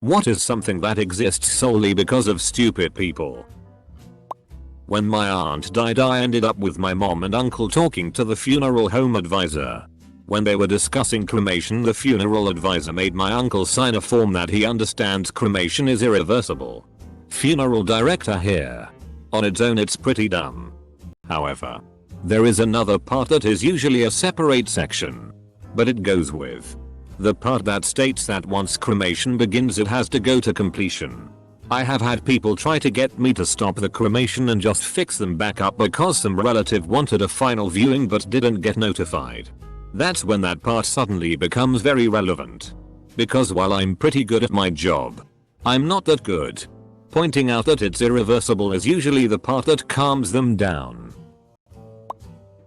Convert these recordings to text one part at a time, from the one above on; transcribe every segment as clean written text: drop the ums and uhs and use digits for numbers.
What is something that exists solely because of stupid people? When my aunt died, I ended up with my mom and uncle talking to the funeral home advisor. When they were discussing cremation, the funeral advisor made my uncle sign a form that he understands cremation is irreversible. Funeral director here. On its own it's pretty dumb. However, there is another part that is usually a separate section. But it goes with the part that states that once cremation begins it has to go to completion. I have had people try to get me to stop the cremation and just fix them back up because some relative wanted a final viewing but didn't get notified. That's when that part suddenly becomes very relevant. Because while I'm pretty good at my job, I'm not that good. Pointing out that it's irreversible is usually the part that calms them down.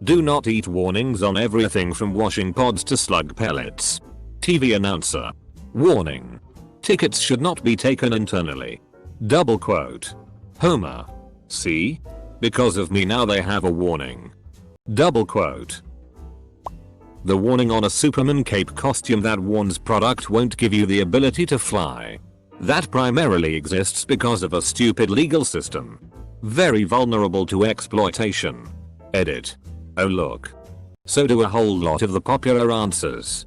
Do not eat warnings on everything from washing pods to slug pellets. TV announcer. Warning. Tickets should not be taken internally. Double quote. Homer. See? Because of me now they have a warning. Double quote. The warning on a Superman cape costume that warns product won't give you the ability to fly. That primarily exists because of a stupid legal system. Very vulnerable to exploitation. Edit. Oh look. So do a whole lot of the popular answers.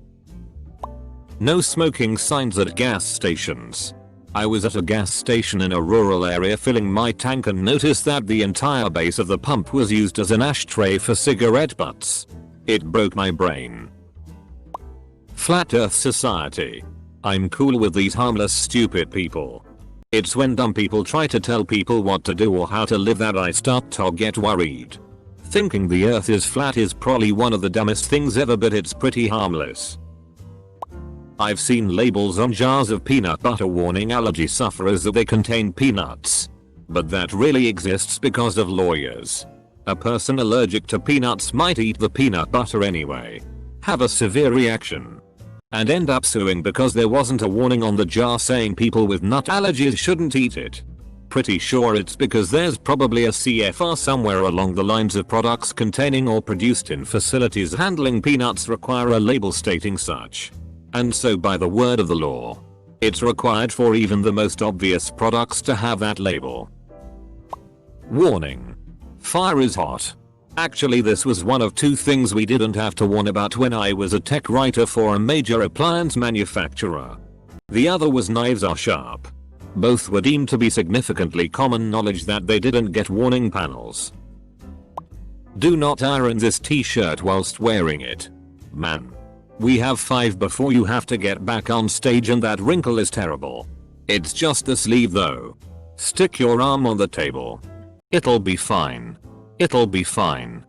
No smoking signs at gas stations. I was at a gas station in a rural area filling my tank and noticed that the entire base of the pump was used as an ashtray for cigarette butts. It broke my brain. Flat Earth Society. I'm cool with these harmless stupid people. It's when dumb people try to tell people what to do or how to live that I start to get worried. Thinking the earth is flat is probably one of the dumbest things ever, but it's pretty harmless. I've seen labels on jars of peanut butter warning allergy sufferers that they contain peanuts. But that really exists because of lawyers. A person allergic to peanuts might eat the peanut butter anyway, have a severe reaction, and end up suing because there wasn't a warning on the jar saying people with nut allergies shouldn't eat it. Pretty sure it's because there's probably a CFR somewhere along the lines of products containing or produced in facilities handling peanuts require a label stating such. And so by the word of the law, it's required for even the most obvious products to have that label. Warning. Fire is hot. Actually, this was one of two things we didn't have to warn about when I was a tech writer for a major appliance manufacturer. The other was knives are sharp. Both were deemed to be significantly common knowledge that they didn't get warning panels. Do not iron this t-shirt whilst wearing it. Man. We have 5 before you have to get back on stage and that wrinkle is terrible. It's just the sleeve though. Stick your arm on the table. It'll be fine. It'll be fine.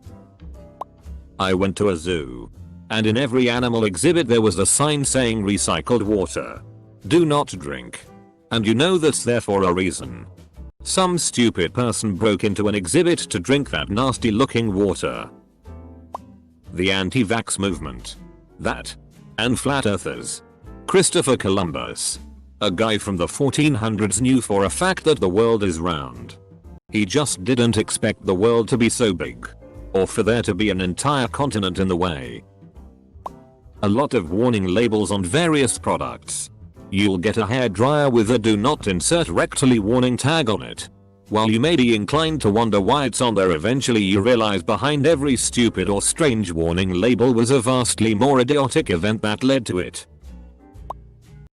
I went to a zoo. And in every animal exhibit there was a sign saying recycled water. Do not drink. And you know that's there for a reason. Some stupid person broke into an exhibit to drink that nasty looking water. The anti-vax movement. That. And flat earthers. Christopher Columbus. A guy from the 1400s knew for a fact that the world is round. He just didn't expect the world to be so big. Or for there to be an entire continent in the way. A lot of warning labels on various products. You'll get a hairdryer with a do not insert rectally warning tag on it. While you may be inclined to wonder why it's on there, eventually you realize behind every stupid or strange warning label was a vastly more idiotic event that led to it.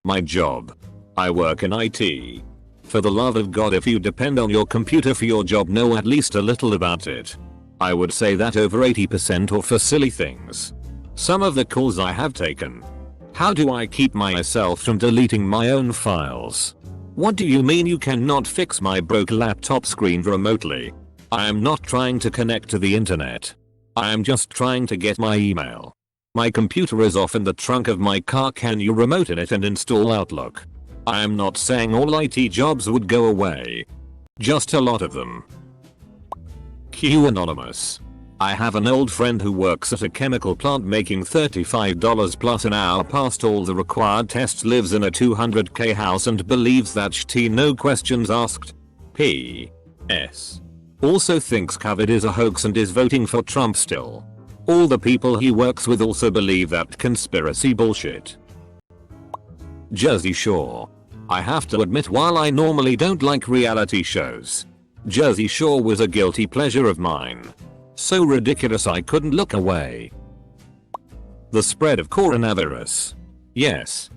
My job. I work in IT. For the love of God, if you depend on your computer for your job, know at least a little about it. I would say that over 80% or for silly things. Some of the calls I have taken. How do I keep myself from deleting my own files? What do you mean you cannot fix my broke laptop screen remotely? I am not trying to connect to the internet. I am just trying to get my email. My computer is off in the trunk of my car, can you remote in it and install Outlook? I am not saying all IT jobs would go away. Just a lot of them. Q Anonymous. I have an old friend who works at a chemical plant making $35 plus an hour past all the required tests, lives in a 200k house and believes that shit no questions asked. P.S. Also thinks COVID is a hoax and is voting for Trump still. All the people he works with also believe that conspiracy bullshit. Jersey Shore. I have to admit, while I normally don't like reality shows, Jersey Shore was a guilty pleasure of mine. So ridiculous I couldn't look away. The spread of coronavirus. Yes.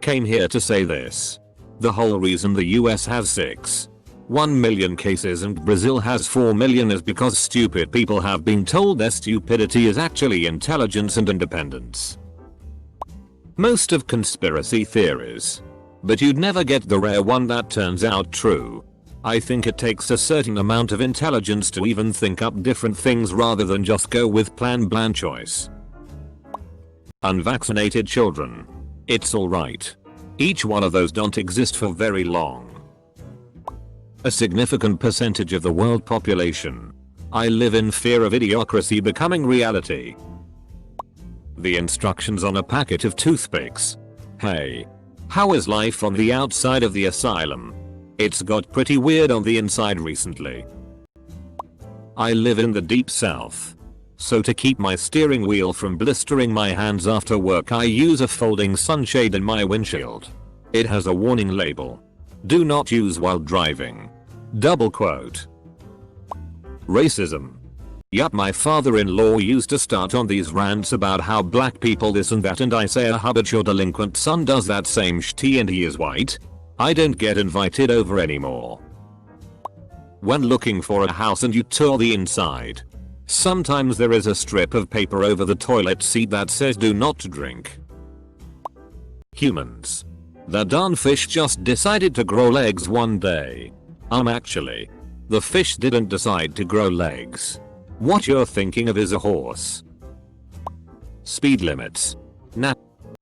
Came here to say this. The whole reason the US has 6.1 million cases and Brazil has 4 million is because stupid people have been told their stupidity is actually intelligence and independence. Most of conspiracy theories. But you'd never get the rare one that turns out true. I think it takes a certain amount of intelligence to even think up different things rather than just go with plain bland choice. Unvaccinated children. It's alright. Each one of those don't exist for very long. A significant percentage of the world population. I live in fear of idiocracy becoming reality. The instructions on a packet of toothpicks. Hey. How is life on the outside of the asylum? It's got pretty weird on the inside recently. I live in the deep south. So to keep my steering wheel from blistering my hands after work, I use a folding sunshade in my windshield. It has a warning label. Do not use while driving. Double quote. Racism. Yup, my father-in-law used to start on these rants about how black people this and that, and I say, but your delinquent son does that same shit and he is white? I don't get invited over anymore. When looking for a house and you tour the inside, sometimes there is a strip of paper over the toilet seat that says do not drink. Humans. The darn fish just decided to grow legs one day. Actually, the fish didn't decide to grow legs. What you're thinking of is a horse. Speed limits. Nah.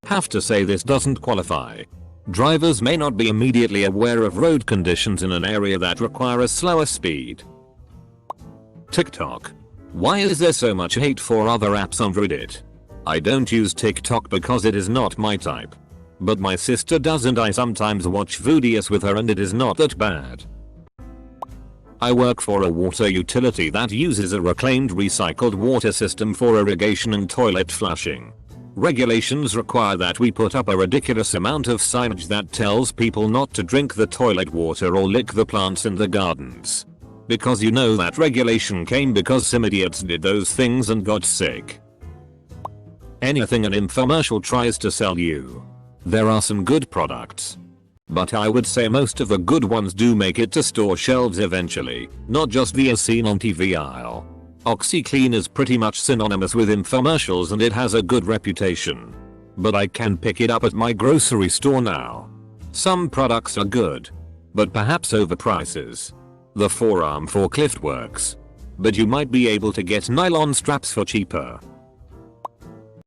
Have to say this doesn't qualify. Drivers may not be immediately aware of road conditions in an area that require a slower speed. TikTok. Why is there so much hate for other apps on Reddit? I don't use TikTok because it is not my type. But my sister does and I sometimes watch videos with her and it is not that bad. I work for a water utility that uses a reclaimed recycled water system for irrigation and toilet flushing. Regulations require that we put up a ridiculous amount of signage that tells people not to drink the toilet water or lick the plants in the gardens. Because you know that regulation came because some idiots did those things and got sick. Anything an infomercial tries to sell you. There are some good products. But I would say most of the good ones do make it to store shelves eventually, not just the as seen on TV aisle. OxyClean is pretty much synonymous with infomercials and it has a good reputation. But I can pick it up at my grocery store now. Some products are good, but perhaps overprices. The forearm forklift works, but you might be able to get nylon straps for cheaper.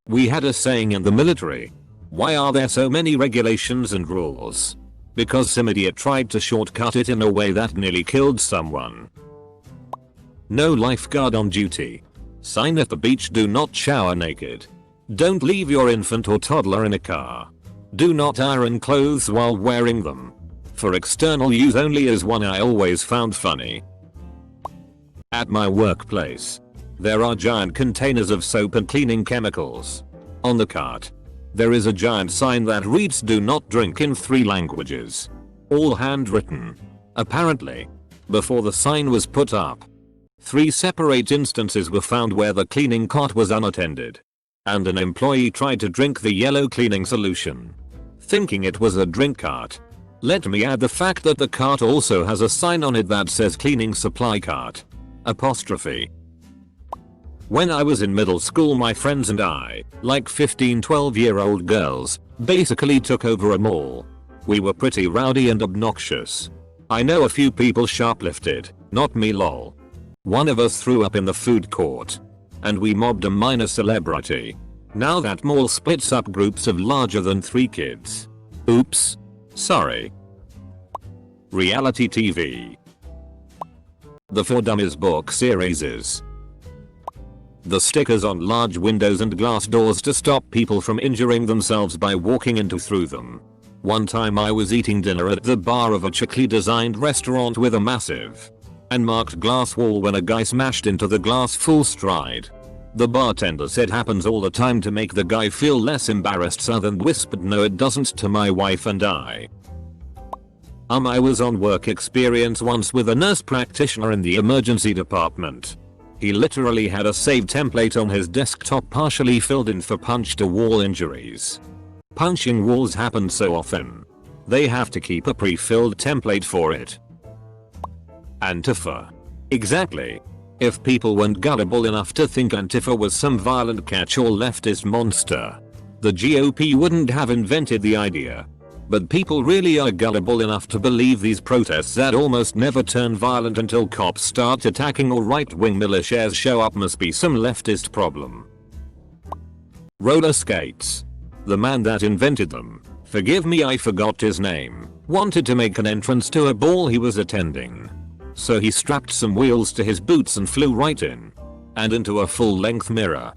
We had a saying in the military. Why are there so many regulations and rules? Because some idiot tried to shortcut it in a way that nearly killed someone. No lifeguard on duty. Sign at the beach: do not shower naked. Don't leave your infant or toddler in a car. Do not iron clothes while wearing them. For external use only is one I always found funny. At my workplace, there are giant containers of soap and cleaning chemicals. On the cart, there is a giant sign that reads "Do not drink" in 3 languages. All handwritten. Apparently, before the sign was put up, 3 separate instances were found where the cleaning cart was unattended. And an employee tried to drink the yellow cleaning solution, thinking it was a drink cart. Let me add the fact that the cart also has a sign on it that says "Cleaning Supply Cart." Apostrophe. When I was in middle school, my friends and I, like 15-12-year-old girls, basically took over a mall. We were pretty rowdy and obnoxious. I know a few people shoplifted, not me lol. One of us threw up in the food court. And we mobbed a minor celebrity. Now that mall splits up groups of larger than 3 kids. Oops. Sorry. Reality TV. The For Dummies book series is. The stickers on large windows and glass doors to stop people from injuring themselves by walking into through them. One time I was eating dinner at the bar of a chicly designed restaurant with a massive and marked glass wall when a guy smashed into the glass full stride. The bartender said happens all the time to make the guy feel less embarrassed, so then whispered "No it doesn't" to my wife and I. I was on work experience once with a nurse practitioner in the emergency department. He literally had a save template on his desktop partially filled in for punch-to-wall injuries. Punching walls happen so often. They have to keep a pre-filled template for it. Antifa. Exactly. If people weren't gullible enough to think Antifa was some violent catch-all leftist monster, the GOP wouldn't have invented the idea. But people really are gullible enough to believe these protests that almost never turn violent until cops start attacking or right-wing militias show up must be some leftist problem. Roller skates. The man that invented them, forgive me I forgot his name, wanted to make an entrance to a ball he was attending. So he strapped some wheels to his boots and flew right in. And into a full-length mirror.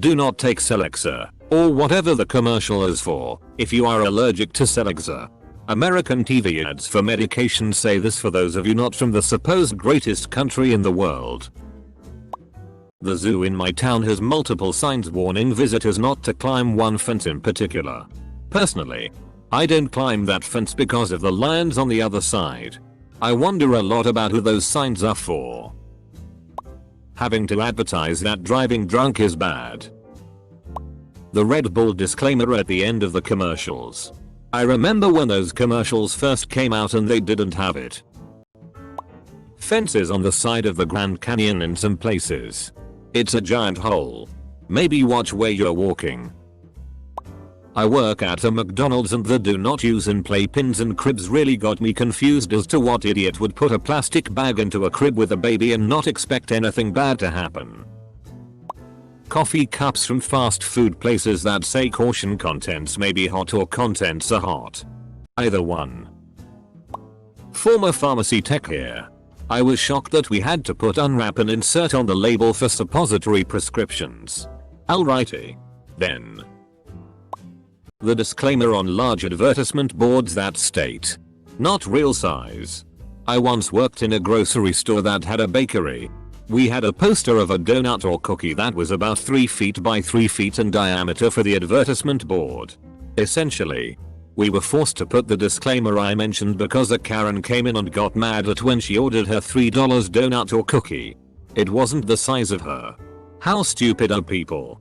Do not take Celexa, or whatever the commercial is for, if you are allergic to Celexa. American TV ads for medication say this for those of you not from the supposed greatest country in the world. The zoo in my town has multiple signs warning visitors not to climb one fence in particular. Personally, I don't climb that fence because of the lions on the other side. I wonder a lot about who those signs are for. Having to advertise that driving drunk is bad. The Red Bull disclaimer at the end of the commercials. I remember when those commercials first came out and they didn't have it. Fences on the side of the Grand Canyon in some places. It's a giant hole. Maybe watch where you're walking. I work at a McDonald's and the do not use and play pins and cribs really got me confused as to what idiot would put a plastic bag into a crib with a baby and not expect anything bad to happen. Coffee cups from fast food places that say caution contents may be hot or contents are hot. Either one. Former pharmacy tech here. I was shocked that we had to put unwrap and insert on the label for suppository prescriptions. Alrighty. Then. The disclaimer on large advertisement boards that state, not real size. I once worked in a grocery store that had a bakery. We had a poster of a donut or cookie that was about 3 feet by 3 feet in diameter for the advertisement board. Essentially, we were forced to put the disclaimer I mentioned because a Karen came in and got mad at when she ordered her $3 donut or cookie. It wasn't the size of her. How stupid are people?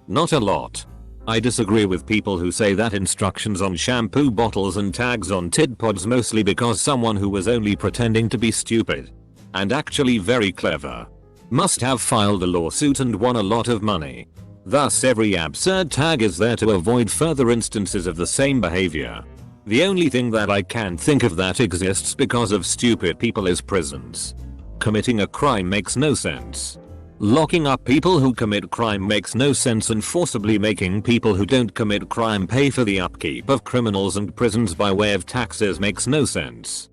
Not a lot. I disagree with people who say that instructions on shampoo bottles and tags on Tide Pods mostly because someone who was only pretending to be stupid and actually very clever must have filed a lawsuit and won a lot of money. Thus every absurd tag is there to avoid further instances of the same behavior. The only thing that I can think of that exists because of stupid people is prisons. Committing a crime makes no sense. Locking up people who commit crime makes no sense and forcibly making people who don't commit crime pay for the upkeep of criminals and prisons by way of taxes makes no sense.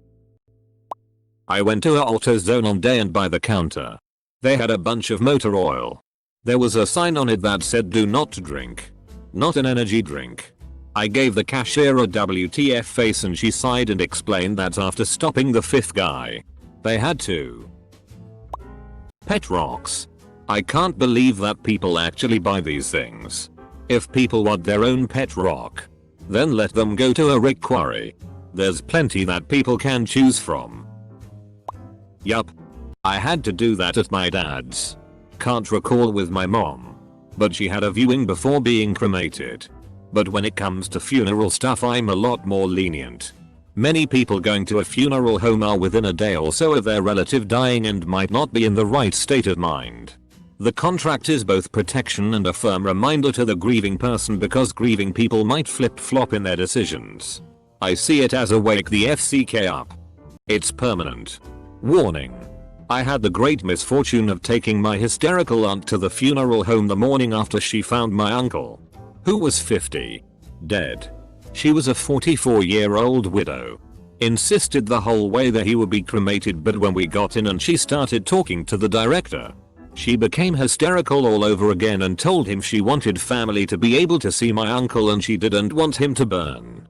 I went to a AutoZone on day and by the counter. They had a bunch of motor oil. There was a sign on it that said do not drink. Not an energy drink. I gave the cashier a WTF face and she sighed and explained that after stopping the 5th guy, they had to. Pet rocks. I can't believe that people actually buy these things. If people want their own pet rock, then let them go to a rick quarry. There's plenty that people can choose from. Yup. I had to do that at my dad's. Can't recall with my mom. But she had a viewing before being cremated. But when it comes to funeral stuff I'm a lot more lenient. Many people going to a funeral home are within a day or so of their relative dying and might not be in the right state of mind. The contract is both protection and a firm reminder to the grieving person because grieving people might flip-flop in their decisions. I see it as a wake the FCK up. It's permanent. Warning. I had the great misfortune of taking my hysterical aunt to the funeral home the morning after she found my uncle, who was 50, dead. She was a 44-year-old widow. Insisted the whole way that he would be cremated, but when we got in and she started talking to the director, she became hysterical all over again and told him she wanted family to be able to see my uncle and she didn't want him to burn.